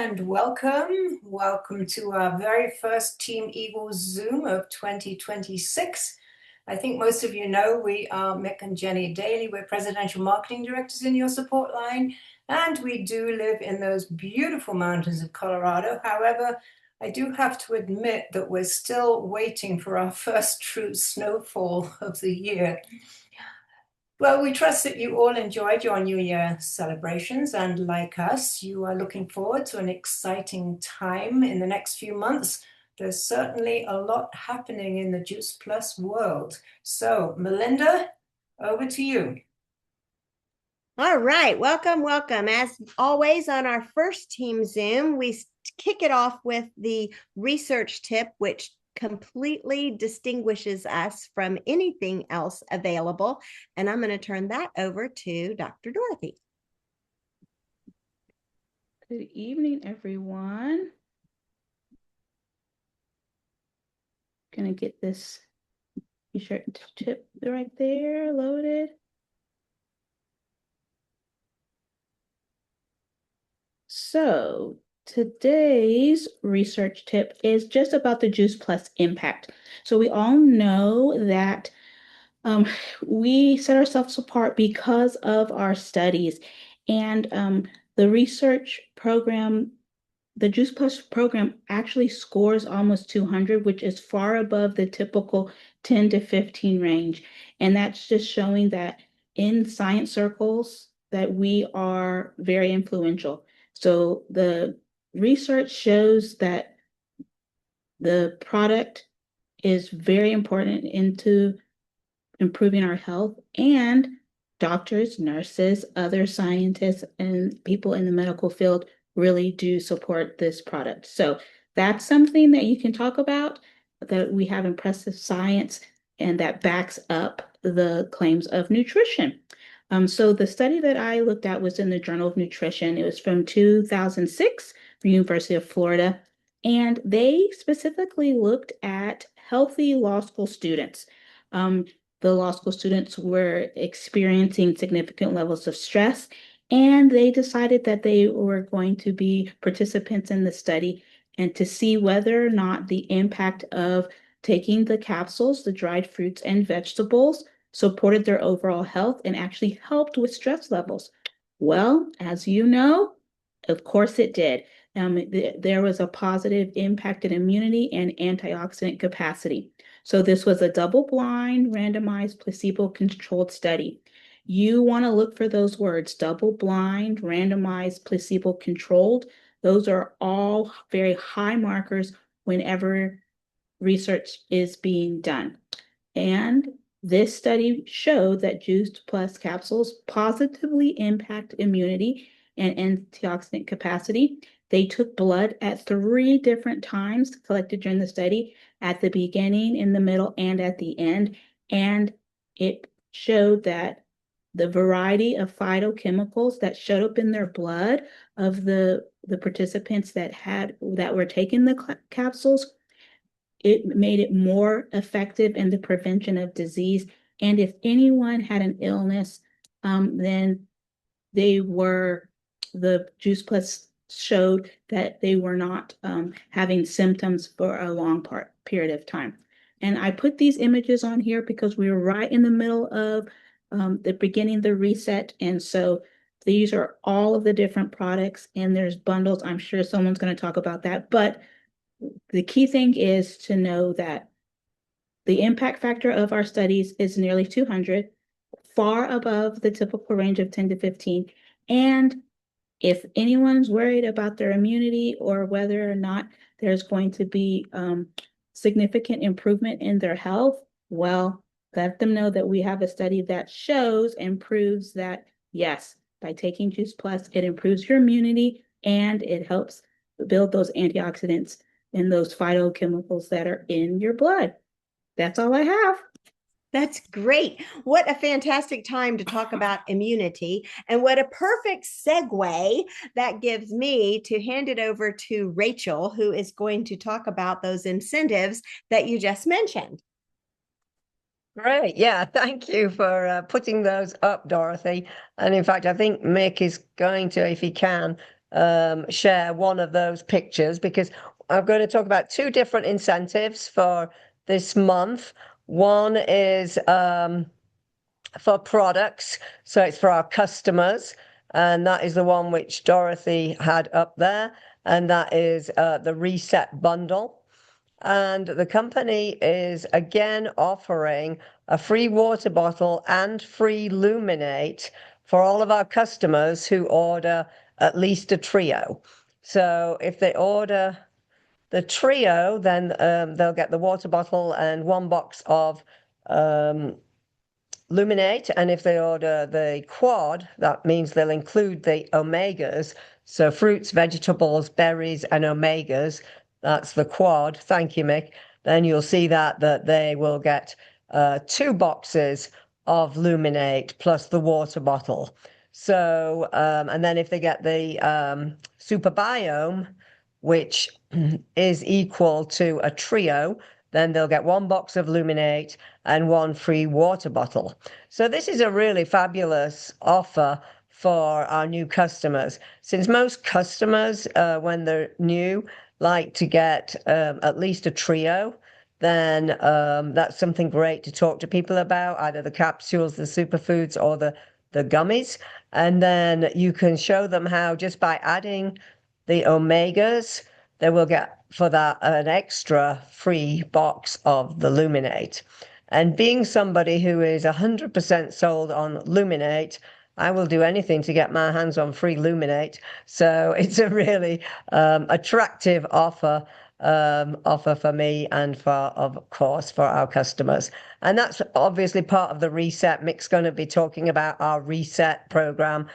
and welcome. Welcome to our very first Team Eagles Zoom of 2026. I think most of you know we are Mick and Jenny Daly. We're Presidential Marketing Directors in your support line, and we do live in those beautiful mountains of Colorado. However, I do have to admit that we're still waiting for our first true snowfall of the year. Well, we trust that you all enjoyed your New Year celebrations, and like us, you are looking forward to an exciting time in the next few months. There's certainly a lot happening in the Juice Plus world. So, Melinda, over to you. All right, welcome. As always, on our first Team Zoom, we kick it off with the research tip, which completely distinguishes us from anything else available. And I'm going to turn that over to Dr. Dorothy. Good evening, everyone. Gonna get this t-shirt tip right there loaded. So today's research tip is just about the Juice Plus impact. So we all know that we set ourselves apart because of our studies, and the research program, the Juice Plus program, actually scores almost 200, which is far above the typical 10 to 15 range. And that's just showing that in science circles that we are very influential. So the research shows that the product is very important into improving our health, and doctors, nurses, other scientists, and people in the medical field really do support this product. So that's something that you can talk about, that we have impressive science and that backs up the claims of nutrition. So the study that I looked at was in the Journal of Nutrition. It was from 2006 from University of Florida, and they specifically looked at healthy law school students. The law school students were experiencing significant levels of stress, and they decided that they were going to be participants in the study and to see whether or not the impact of taking the capsules, the dried fruits and vegetables, supported their overall health and actually helped with stress levels. Well, as you know, of course it did. There was a positive impact in immunity and antioxidant capacity. So this was a double-blind, randomized, placebo-controlled study. You want to look for those words: double-blind, randomized, placebo-controlled. Those are all very high markers whenever research is being done. And this study showed that Juice Plus capsules positively impact immunity and antioxidant capacity. They took blood at 3 different times collected during the study, at the beginning, in the middle, and at the end. And it showed that the variety of phytochemicals that showed up in their blood of the participants that were taking the capsules, it made it more effective in the prevention of disease. And if anyone had an illness, then the Juice Plus showed that they were not having symptoms for a long period of time. And I put these images on here because we were right in the middle of the beginning, the reset. And so these are all of the different products, and there's bundles. I'm sure someone's going to talk about that. But the key thing is to know that the impact factor of our studies is nearly 200, far above the typical range of 10 to 15. And if anyone's worried about their immunity or whether or not there's going to be significant improvement in their health, well, let them know that we have a study that shows and proves that, yes, by taking Juice Plus, it improves your immunity and it helps build those antioxidants and those phytochemicals that are in your blood. That's all I have. That's great. What a fantastic time to talk about immunity, and what a perfect segue that gives me to hand it over to Rachel, who is going to talk about those incentives that you just mentioned. Great. Yeah, thank you for putting those up, Dorothy. And in fact, I think Mick is going to, if he can, share one of those pictures because I'm going to talk about two different incentives for this month. One is for products, so it's for our customers, and that is the one which Dorothy had up there, and that is the Reset Bundle. And the company is again offering a free water bottle and free Luminate for all of our customers who order at least a trio. So if they order the trio, then they'll get the water bottle and one box of Luminate. And if they order the quad, that means they'll include the omegas. So fruits, vegetables, berries, and omegas. That's the quad. Thank you, Mick. Then you'll see that they will get 2 boxes of Luminate plus the water bottle. So, and then if they get the Super Biome, which is equal to a trio, then they'll get 1 box of Luminate and 1 free water bottle. So this is a really fabulous offer for our new customers. Since most customers, when they're new, like to get at least a trio, then that's something great to talk to people about, either the capsules, the superfoods, or the gummies. And then you can show them how just by adding the omegas, they will get for that an extra free box of the Luminate. And being somebody who is 100% sold on Luminate, I will do anything to get my hands on free Luminate. So it's a really attractive offer for me and for, of course, for our customers. And that's obviously part of the Reset. Mick's going to be talking about our Reset program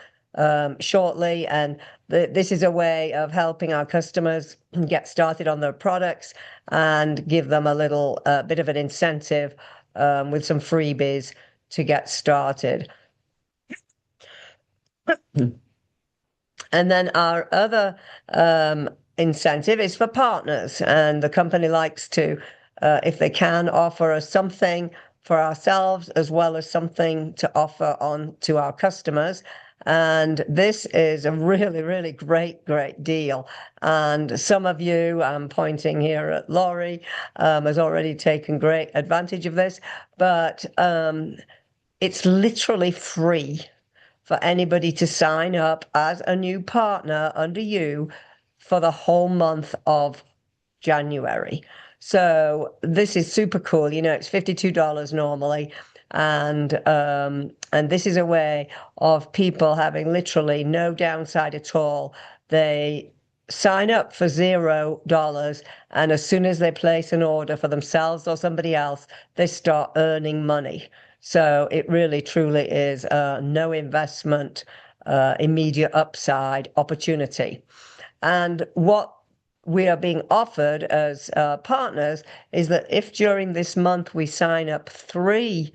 shortly, and this is a way of helping our customers get started on their products and give them a little bit of an incentive with some freebies to get started. And then our other incentive is for partners, and the company likes to, if they can, offer us something for ourselves as well as something to offer on to our customers. And this is a really, really great deal. And some of you, I'm pointing here at Laurie, has already taken great advantage of this, but it's literally free for anybody to sign up as a new partner under you for the whole month of January. So this is super cool. You know, it's $52 normally. And this is a way of people having literally no downside at all. They sign up for $0, and as soon as they place an order for themselves or somebody else, they start earning money. So it really truly is no investment, immediate upside opportunity. And what we are being offered as partners is that if during this month we sign up 3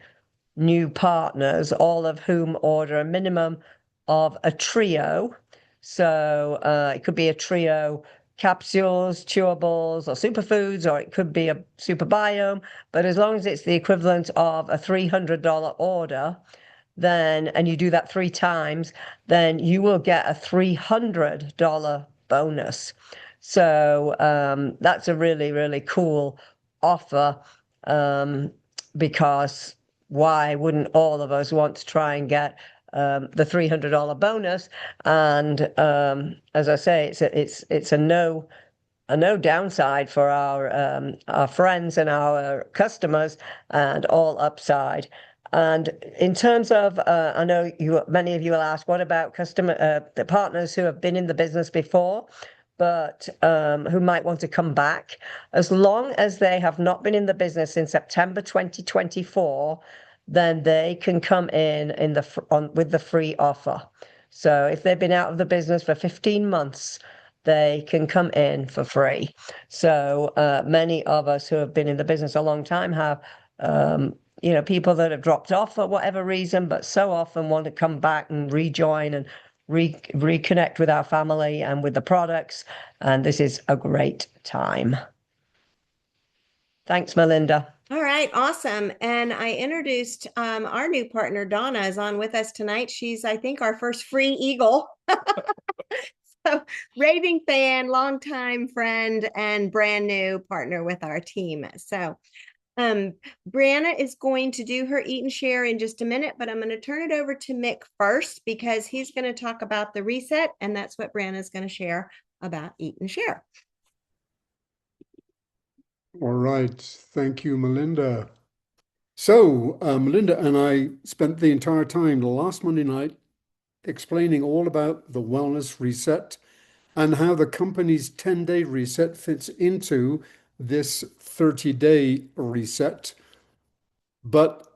new partners, all of whom order a minimum of a trio. So it could be a trio capsules, chewables, or superfoods, or it could be a Super Biome. But as long as it's the equivalent of a $300 order, then, and you do that 3 times, then you will get a $300 bonus. So that's a really, really cool offer because why wouldn't all of us want to try and get the $300 bonus? And as I say, it's a no downside for our friends and our customers, and all upside. And in terms of, I know many of you will ask, what about the partners who have been in the business before, but who might want to come back? As long as they have not been in the business in September 2024, then they can come in with the free offer. So if they've been out of the business for 15 months, they can come in for free. So many of us who have been in the business a long time have people that have dropped off for whatever reason, but so often want to come back and rejoin and reconnect with our family and with the products. And this is a great time. Thanks, Melinda. All right, awesome. And I introduced our new partner, Donna, is on with us tonight. She's, I think, our first free Eagle. So, raving fan, longtime friend, and brand new partner with our team. So, Brianna is going to do her eat and share in just a minute, but I'm going to turn it over to Mick first because he's going to talk about the reset, and that's what Brianna is going to share about eat and share. All right. Thank you, Melinda. So, Melinda and I spent the entire time last Monday night explaining all about the wellness reset and how the company's 10-day reset fits into this 30-day reset. But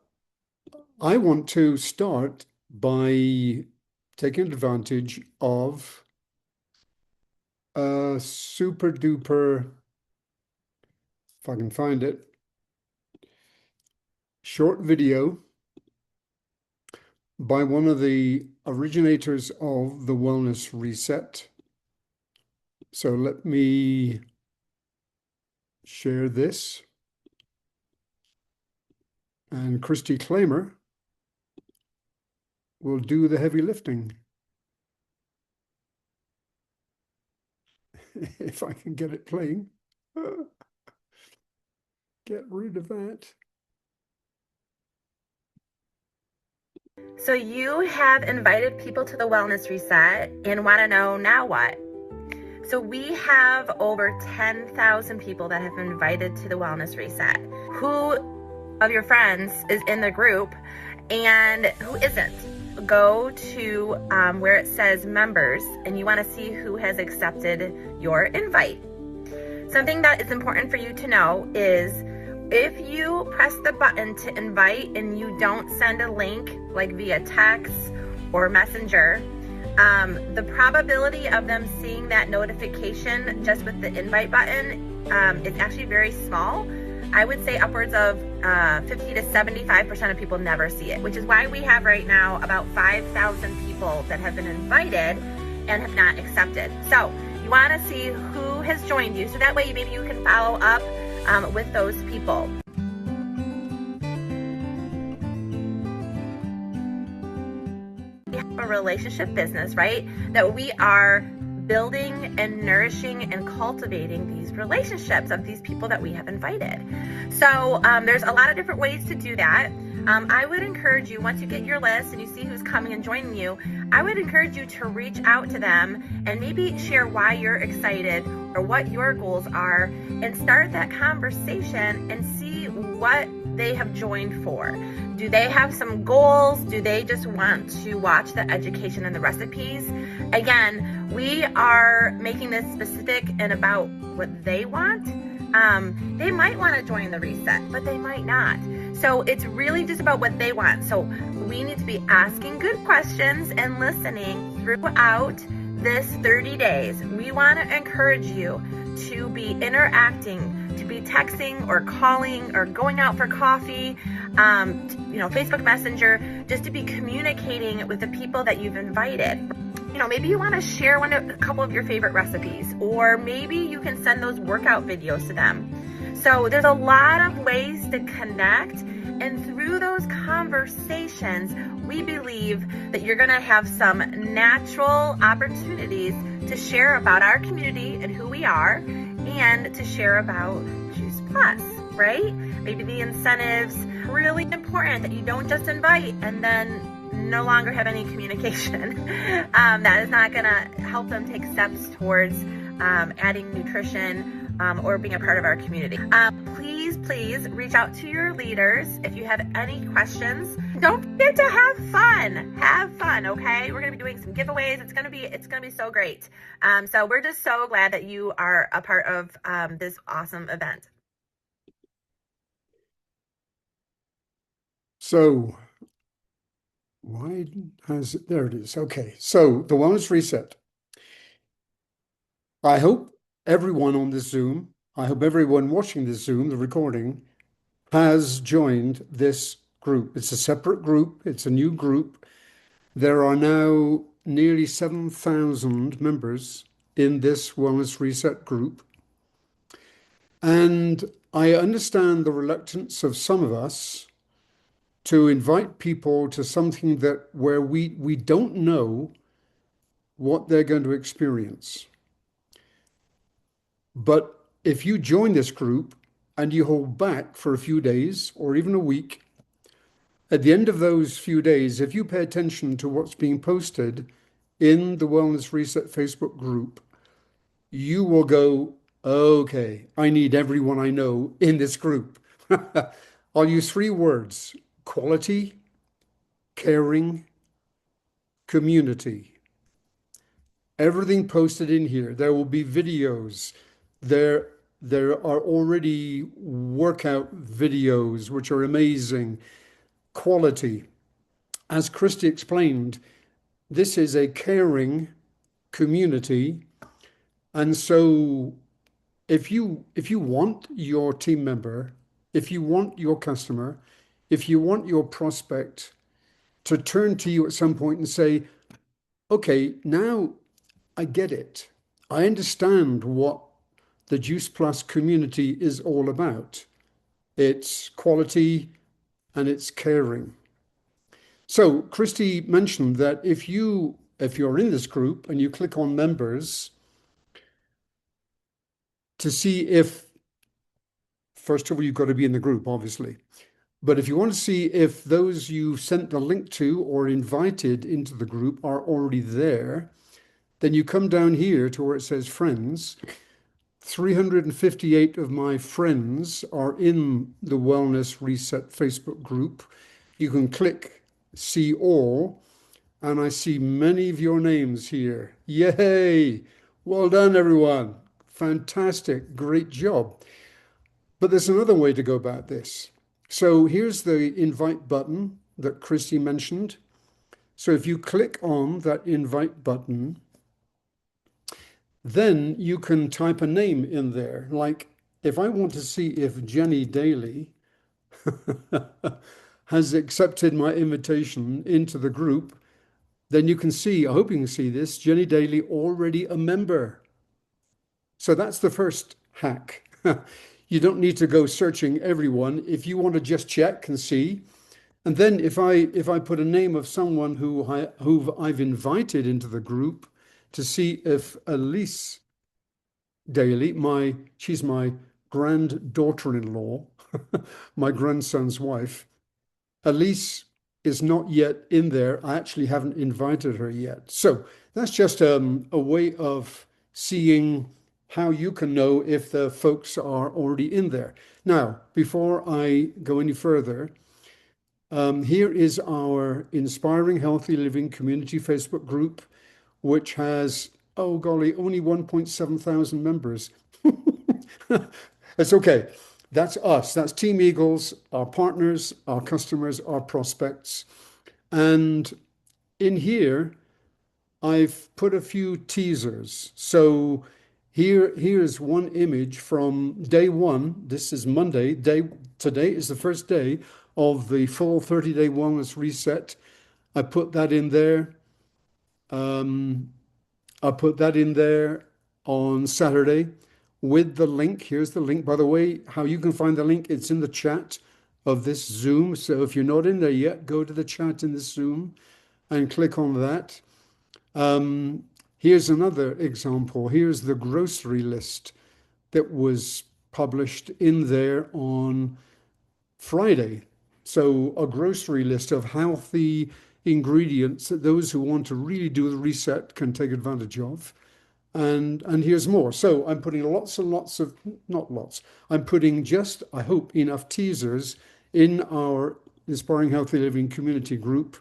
I want to start by taking advantage of a super duper, if I can find it, short video by one of the originators of the Wellness Reset. So let me share this. And Christy Claimer will do the heavy lifting. If I can get it playing. Get rid of that. So you have invited people to the Wellness Reset and want to know now what? So we have over 10,000 people that have been invited to the Wellness Reset. Who of your friends is in the group and who isn't? Go to where it says members and you want to see who has accepted your invite. Something that is important for you to know is if you press the button to invite and you don't send a link like via text or messenger, the probability of them seeing that notification just with the invite button is actually very small. I would say upwards of 50 to 75% of people never see it, which is why we have right now about 5,000 people that have been invited and have not accepted. So you want to see who has joined you, so that way maybe you can follow up with those people. We have a relationship business, right? That we are building and nourishing and cultivating these relationships of these people that we have invited. So there's a lot of different ways to do that. I would encourage you, once you get your list and you see who's coming and joining you, I would encourage you to reach out to them and maybe share why you're excited or what your goals are and start that conversation and see what they have joined for. Do they have some goals? Do they just want to watch the education and the recipes? Again, we are making this specific and about what they want. They might want to join the reset, but they might not. So it's really just about what they want. So we need to be asking good questions and listening throughout this 30 days. We want to encourage you to be interacting, to be texting or calling or going out for coffee, Facebook Messenger, just to be communicating with the people that you've invited. Maybe you want to share a couple of your favorite recipes, or maybe you can send those workout videos to them. So there's a lot of ways to connect, and through those conversations, we believe that you're going to have some natural opportunities to share about our community and who we are, and to share about Juice Plus, right? Maybe the incentives, really important that you don't just invite and then no longer have any communication. That is not going to help them take steps towards adding nutrition or being a part of our community. Please reach out to your leaders if you have any questions. Don't forget to have fun, okay? We're going to be doing some giveaways. It's going to be so great. So we're just so glad that you are a part of this awesome event. So there it is. Okay, so the Wellness Reset. I hope everyone on this Zoom, I hope everyone watching this Zoom, the recording, has joined this group. It's a separate group. It's a new group. There are now nearly 7,000 members in this Wellness Reset group. And I understand the reluctance of some of us to invite people to something where we don't know what they're going to experience. But if you join this group and you hold back for a few days or even a week, at the end of those few days, if you pay attention to what's being posted in the Wellness Reset Facebook group, you will go, okay, I need everyone I know in this group. I'll use 3 words: quality, caring, community. Everything posted in here. There will be videos. There are already workout videos, which are amazing. Quality. As Christy explained, this is a caring community. And so if you want your team member, if you want your customer, if you want your prospect to turn to you at some point and say, okay, now I get it. I understand what the Juice Plus community is all about. It's quality and it's caring. So Christy mentioned that if you're in this group and you click on members to see if, first of all, you've got to be in the group, obviously. But if you want to see if those you sent the link to or invited into the group are already there, then you come down here to where it says friends. 358 of my friends are in the Wellness Reset Facebook group. You can click see all, and I see many of your names here. Yay! Well done, everyone. Fantastic. Great job. But there's another way to go about this. So here's the invite button that Christy mentioned. So if you click on that invite button, then you can type a name in there. Like if I want to see if Jenny Daly has accepted my invitation into the group, then you can see, I hope you can see this, Jenny Daly already a member. So that's the first hack. You don't need to go searching everyone. If you want to just check and see, and then if I put a name of someone who I've invited into the group to see if Elise Daly, she's my granddaughter-in-law, my grandson's wife. Elise is not yet in there. I actually haven't invited her yet. So that's just a way of seeing how you can know if the folks are already in there. Now, before I go any further, here is our Inspiring Healthy Living Community Facebook group, which has, oh golly, only 1.7 thousand members. It's okay. That's us. That's Team Eagles, our partners, our customers, our prospects. And in here, I've put a few teasers. So here's one image from day 1. This is Monday. Today is the first day of the full 30-day wellness reset. I put that in there. I put that in there on Saturday with the link. Here's the link. By the way, how you can find the link, it's in the chat of this Zoom. So if you're not in there yet, go to the chat in this Zoom and click on that. Here's another example. Here's the grocery list that was published in there on Friday. So a grocery list of healthy ingredients that those who want to really do the reset can take advantage of. And here's more. So I'm putting lots and lots of, not lots, I'm putting just, I hope, enough teasers in our Inspiring Healthy Living community group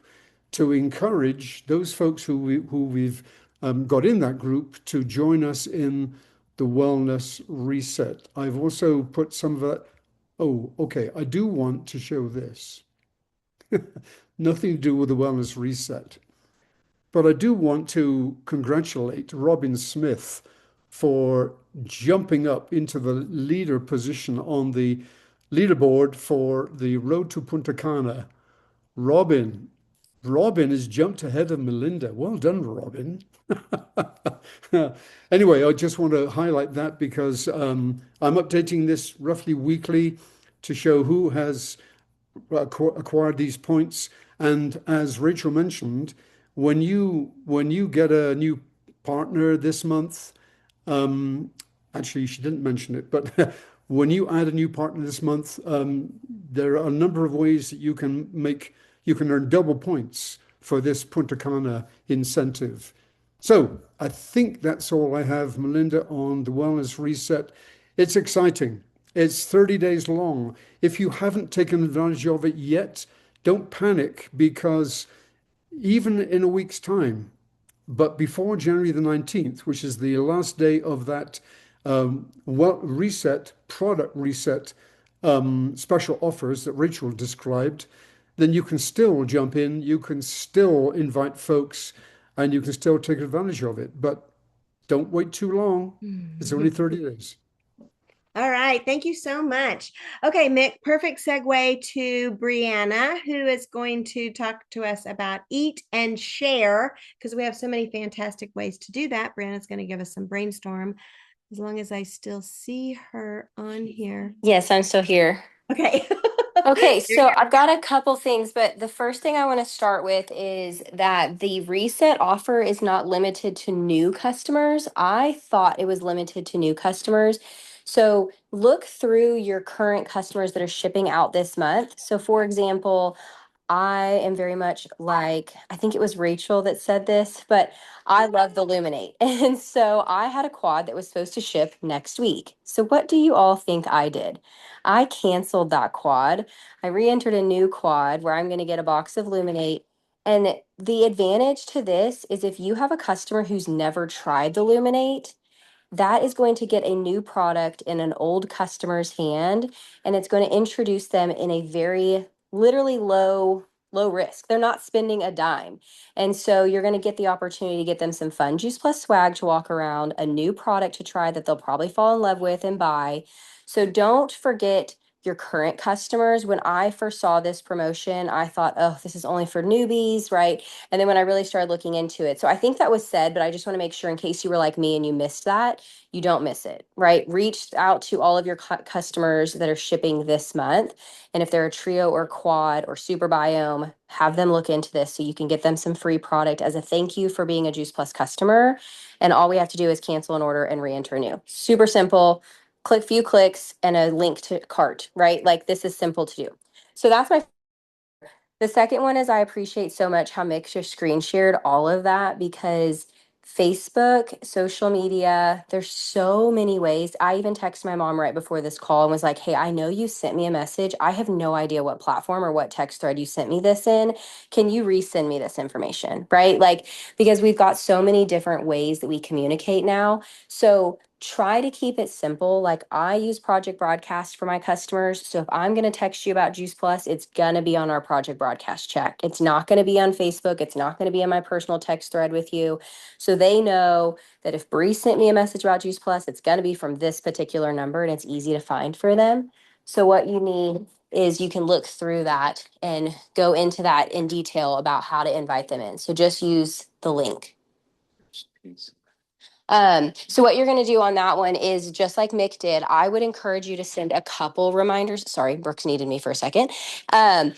to encourage those folks who we've got in that group to join us in the Wellness Reset. I've also put some of that. Oh, okay. I do want to show this. Nothing to do with the Wellness Reset. But I do want to congratulate Robin Smith for jumping up into the leader position on the leaderboard for the Road to Punta Cana. Robin has jumped ahead of Melinda. Well done, Robin. Anyway, I just want to highlight that because I'm updating this roughly weekly to show who has acquired these points. And as Rachel mentioned, when you get a new partner this month. Actually, she didn't mention it, but when you add a new partner this month, there are a number of ways that you can earn double points for this Punta Cana incentive. So I think that's all I have, Melinda, on the Wellness Reset. It's exciting. It's 30 days long. If you haven't taken advantage of it yet, don't panic because even in a week's time, but before January the 19th, which is the last day of that product reset special offers that Rachel described, then you can still jump in, you can still invite folks, and you can still take advantage of it. But don't wait too long. It's only 30 days. All right. Thank you so much. Okay, Mick, perfect segue to Brianna, who is going to talk to us about eat and share because we have so many fantastic ways to do that. Brianna's going to give us some brainstorm as long as I still see her on here. Yes, I'm still here. Okay. Okay, so I've got a couple things, but the first thing I want to start with is that the reset offer is not limited to new customers. I thought it was limited to new customers. So look through your current customers that are shipping out this month. So for example, I am very much like, I think it was Rachel that said this, but I love the Luminate. And so I had a quad that was supposed to ship next week. So what do you all think I did? I canceled that quad. I re-entered a new quad where I'm going to get a box of Luminate. And the advantage to this is if you have a customer who's never tried the Luminate, that is going to get a new product in an old customer's hand, and it's going to introduce them in a very literally low risk. They're not spending a dime. And so you're going to get the opportunity to get them some fun Juice Plus swag to walk around, a new product to try that they'll probably fall in love with and buy. So don't forget your current customers. When I first saw this promotion, I thought, oh, this is only for newbies, right? And then when I really started looking into it, so I think that was said, but I just want to make sure in case you were like me and you missed that, you don't miss it, right? Reach out to all of your customers that are shipping this month. And if they're a trio or quad or super biome, have them look into this so you can get them some free product as a thank you for being a Juice Plus customer. And all we have to do is cancel an order and re-enter new. Super simple. Click few clicks and a link to cart, right? Like this is simple to do. So that's the second one is I appreciate so much how Mick just screen shared all of that because Facebook, social media, there's so many ways. I even texted my mom right before this call and was like, hey, I know you sent me a message. I have no idea what platform or what text thread you sent me this in. Can you resend me this information? Right? Like, because we've got so many different ways that we communicate now. So try to keep it simple. Like I use Project Broadcast for my customers. So if I'm going to text you about Juice Plus, it's going to be on our Project Broadcast chat. It's not going to be on Facebook. It's not going to be in my personal text thread with you. So they know that if Bree sent me a message about Juice Plus, it's going to be from this particular number and it's easy to find for them. So what you need is you can look through that and go into that in detail about how to invite them in. So just use the link. So what you're going to do on that one is just like Mick did, I would encourage you to send a couple reminders. Sorry, Brooks needed me for a second. I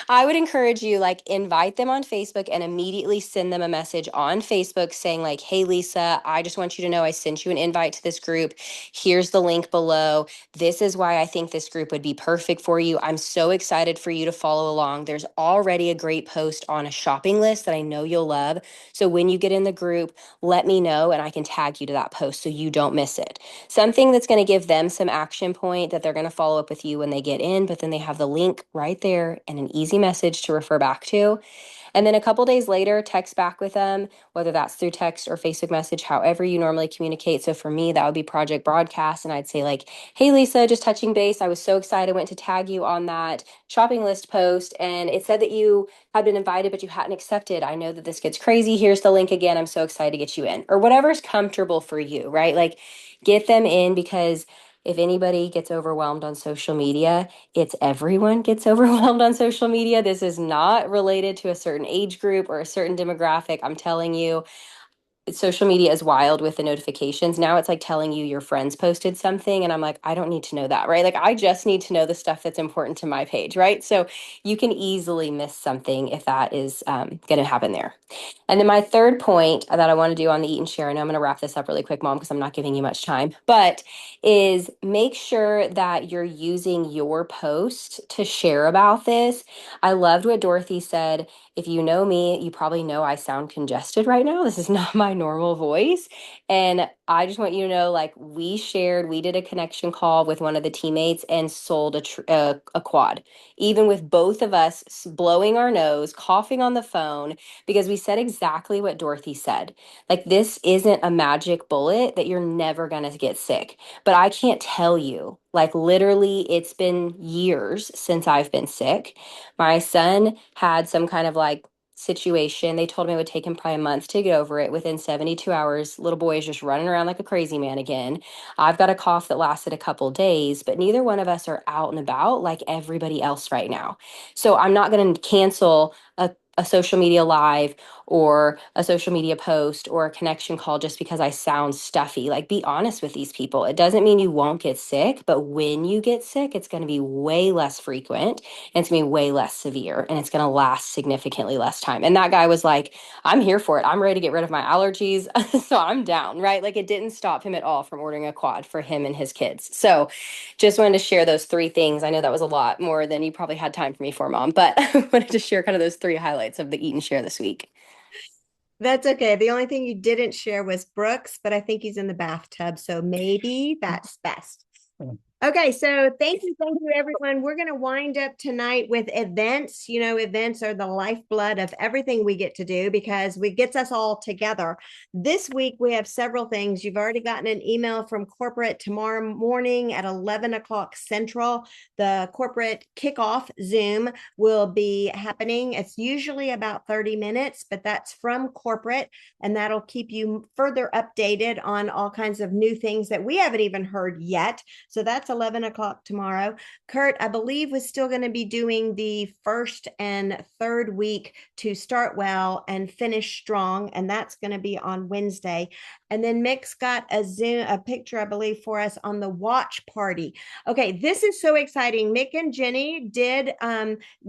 would encourage you like invite them on Facebook and immediately send them a message on Facebook saying like, hey, Lisa, I just want you to know I sent you an invite to this group. Here's the link below. This is why I think this group would be perfect for you. I'm so excited for you to follow along. There's already a great post on a shopping list that I know you'll love. So when you get in the group, let me know and I can tag you to that post so you don't miss it. Something that's going to give them some action point that they're going to follow up with you when they get in, but then they have the link right there and an easy message to refer back to. And then a couple days later, text back with them, whether that's through text or Facebook message, however you normally communicate. So for me, that would be Project Broadcast. And I'd say like, hey, Lisa, just touching base. I was so excited. Went to tag you on that shopping list post. And it said that you had been invited, but you hadn't accepted. I know that this gets crazy. Here's the link again. I'm so excited to get you in, or whatever's comfortable for you, right? Like get them in because if anybody gets overwhelmed on social media, it's everyone gets overwhelmed on social media. This is not related to a certain age group or a certain demographic. I'm telling you, social media is wild with the notifications. Now it's like telling you your friends posted something, and I'm like, I don't need to know that, right? Like, I just need to know the stuff that's important to my page, right? So you can easily miss something if that is going to happen there. And then my third point that I want to do on the Eat and Share, and I'm going to wrap this up really quick, Mom, because I'm not giving you much time, but is make sure that you're using your post to share about this. I loved what Dorothy said. If you know me, you probably know I sound congested right now. This is not my normal voice. And I just want you to know, like, we did a connection call with one of the teammates and sold a quad, even with both of us blowing our nose, coughing on the phone, because we said exactly what Dorothy said. Like, this isn't a magic bullet that you're never going to get sick. But I can't tell you, like, literally, it's been years since I've been sick. My son had some kind of like situation. They told me it would take him probably a month to get over it. Within 72 hours, little boy is just running around like a crazy man again. I've got a cough that lasted a couple days, but neither one of us are out and about like everybody else right now. So I'm not going to cancel a social media live or a social media post or a connection call just because I sound stuffy. Like, be honest with these people. It doesn't mean you won't get sick, but when you get sick, it's going to be way less frequent, and it's going to be way less severe, and it's going to last significantly less time. And that guy was like, I'm here for it. I'm ready to get rid of my allergies. So I'm down, right? Like, it didn't stop him at all from ordering a quad for him and his kids. So just wanted to share those three things. I know that was a lot more than you probably had time for me for, Mom, but I wanted to share kind of those three highlights of the Eat and Share this week. That's okay. The only thing you didn't share was Brooks, but I think he's in the bathtub, so maybe that's best. Okay, so thank you, everyone. We're going to wind up tonight with events. You know, events are the lifeblood of everything we get to do because it gets us all together. This week, we have several things. You've already gotten an email from corporate tomorrow morning at 11 o'clock Central. The corporate kickoff Zoom will be happening. It's usually about 30 minutes, but that's from corporate, and that'll keep you further updated on all kinds of new things that we haven't even heard yet. So that's 11 o'clock tomorrow. Kurt, I believe, was still going to be doing the first and third week to start well and finish strong, and that's going to be on Wednesday. And then Mick's got a picture, I believe, for us on the watch party. Okay, this is so exciting. Mick and Jenny did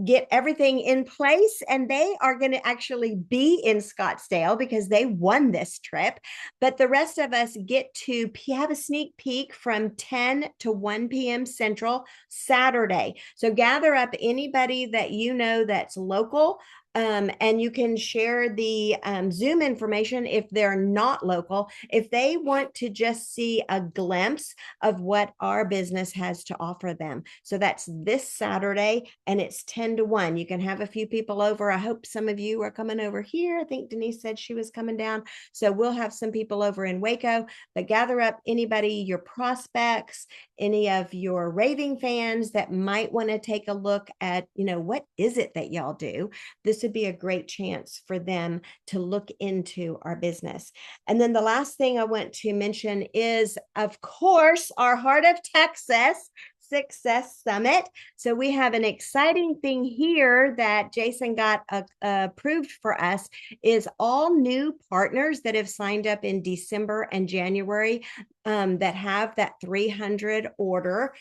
get everything in place, and they are going to actually be in Scottsdale because they won this trip. But the rest of us get to have a sneak peek from 10 to 1 p.m. Central Saturday. So gather up anybody that you know that's local. And you can share the Zoom information if they're not local, if they want to just see a glimpse of what our business has to offer them. So that's this Saturday, and it's 10 to 1. You can have a few people over. I hope some of you are coming over here. I think Denise said she was coming down. So we'll have some people over in Waco, but gather up anybody, your prospects, any of your raving fans that might want to take a look at, you know, what is it that y'all do? This would be a great chance for them to look into our business. And then the last thing I want to mention is, of course, our Heart of Texas Success Summit. So we have an exciting thing here that Jason got approved for us, is all new partners that have signed up in December and January that have that 300 order.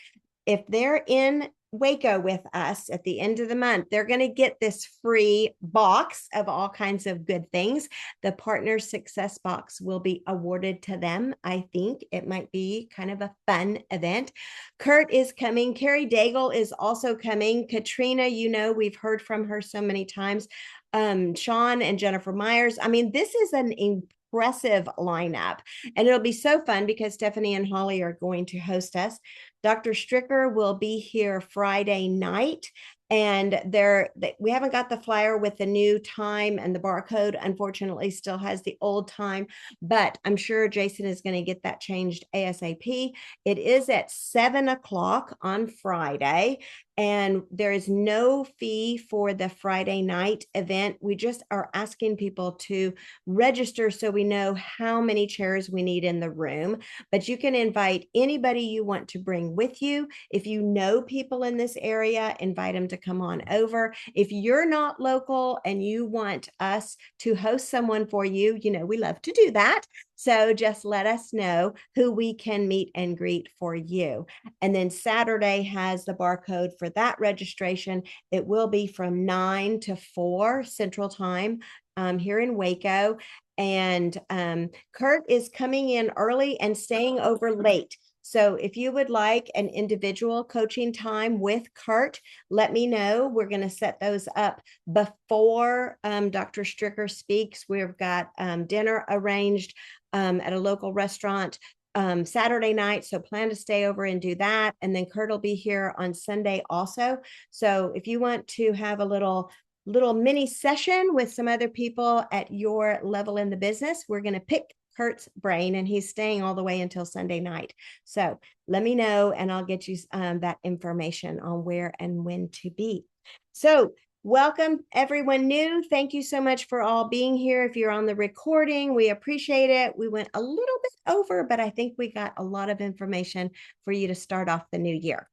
If they're in Waco with us at the end of the month, they're going to get this free box of all kinds of good things. The Partner Success Box will be awarded to them. I think it might be kind of a fun event. Kurt is coming. Carrie Daigle is also coming. Katrina, you know, we've heard from her so many times. Sean and Jennifer Myers. I mean, this is an impressive lineup, and it'll be so fun because Stephanie and Holly are going to host us. Dr. Stricker will be here Friday night, and we haven't got the flyer with the new time, and the barcode unfortunately still has the old time, but I'm sure Jason is going to get that changed ASAP. It is at 7 o'clock on Friday, and there is no fee for the Friday night event. We just are asking people to register so we know how many chairs we need in the room, but you can invite anybody you want to bring bring with you. If you know people in this area, invite them to come on over. If you're not local and you want us to host someone for you, you know, we love to do that. So just let us know who we can meet and greet for you. And then Saturday has the barcode for that registration. It will be from 9 to 4 Central Time here in Waco. And Kurt is coming in early and staying over late. So if you would like an individual coaching time with Kurt, let me know. We're going to set those up before Dr. Stricker speaks. We've got dinner arranged at a local restaurant Saturday night. So plan to stay over and do that. And then Kurt will be here on Sunday also. So if you want to have a little mini session with some other people at your level in the business, we're going to pick Kurt's brain, and he's staying all the way until Sunday night. So let me know and I'll get you that information on where and when to be. So welcome everyone new. Thank you so much for all being here. If you're on the recording, we appreciate it. We went a little bit over, but I think we got a lot of information for you to start off the new year.